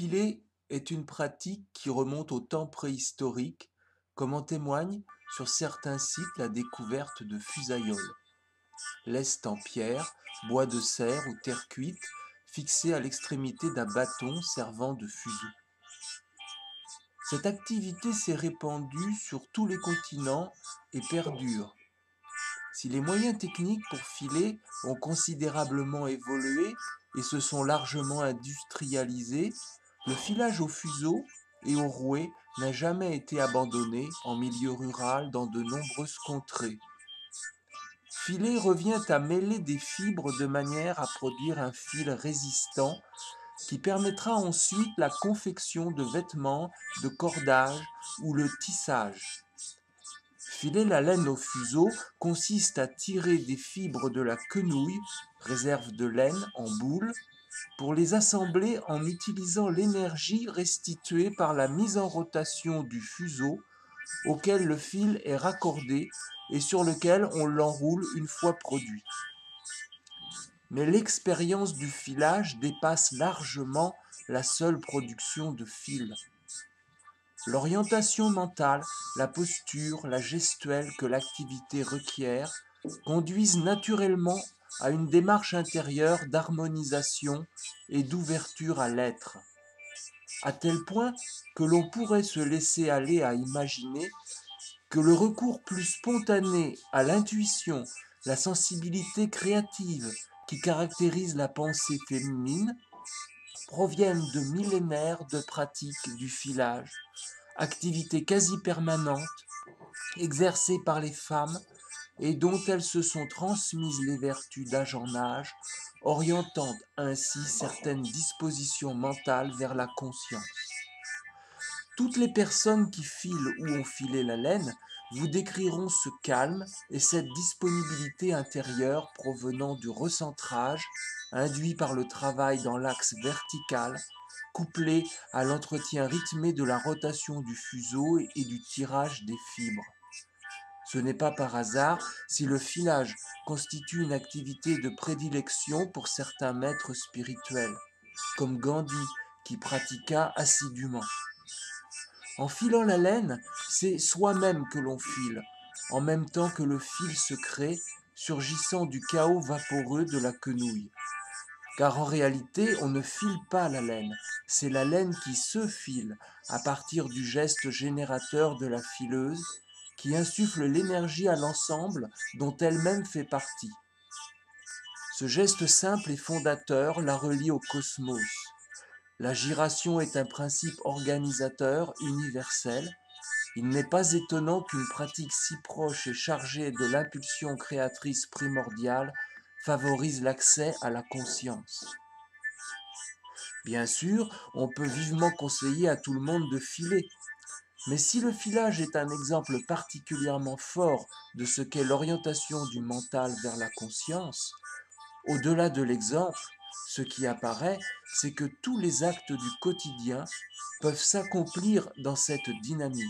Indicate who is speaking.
Speaker 1: Filer est une pratique qui remonte au temps préhistorique, comme en témoigne sur certains sites la découverte de fusailloles, lest en pierre, bois de cerf ou terre cuite, fixée à l'extrémité d'un bâton servant de fuseau. Cette activité s'est répandue sur tous les continents et perdure. Si les moyens techniques pour filer ont considérablement évolué et se sont largement industrialisés, le filage au fuseau et au rouet n'a jamais été abandonné en milieu rural dans de nombreuses contrées. Filer revient à mêler des fibres de manière à produire un fil résistant qui permettra ensuite la confection de vêtements, de cordages ou le tissage. Filer la laine au fuseau consiste à tirer des fibres de la quenouille, réserve de laine en boule, pour les assembler en utilisant l'énergie restituée par la mise en rotation du fuseau auquel le fil est raccordé et sur lequel on l'enroule une fois produit. Mais l'expérience du filage dépasse largement la seule production de fil. L'orientation mentale, la posture, la gestuelle que l'activité requiert conduisent naturellement à une démarche intérieure d'harmonisation et d'ouverture à l'être, à tel point que l'on pourrait se laisser aller à imaginer que le recours plus spontané à l'intuition, la sensibilité créative qui caractérise la pensée féminine proviennent de millénaires de pratique du filage, activité quasi permanente exercée par les femmes et dont elles se sont transmises les vertus d'âge en âge, orientant ainsi certaines dispositions mentales vers la conscience. Toutes les personnes qui filent ou ont filé la laine vous décriront ce calme et cette disponibilité intérieure provenant du recentrage induit par le travail dans l'axe vertical, couplé à l'entretien rythmé de la rotation du fuseau et du tirage des fibres. Ce n'est pas par hasard si le filage constitue une activité de prédilection pour certains maîtres spirituels, comme Gandhi qui pratiqua assidûment. En filant la laine, c'est soi-même que l'on file, en même temps que le fil se crée, surgissant du chaos vaporeux de la quenouille. Car en réalité, on ne file pas la laine, c'est la laine qui se file à partir du geste générateur de la fileuse, qui insuffle l'énergie à l'ensemble dont elle-même fait partie. Ce geste simple et fondateur la relie au cosmos. La giration est un principe organisateur universel. Il n'est pas étonnant qu'une pratique si proche et chargée de l'impulsion créatrice primordiale favorise l'accès à la conscience. Bien sûr, on peut vivement conseiller à tout le monde de filer, mais si le filage est un exemple particulièrement fort de ce qu'est l'orientation du mental vers la conscience, au-delà de l'exemple, ce qui apparaît, c'est que tous les actes du quotidien peuvent s'accomplir dans cette dynamique.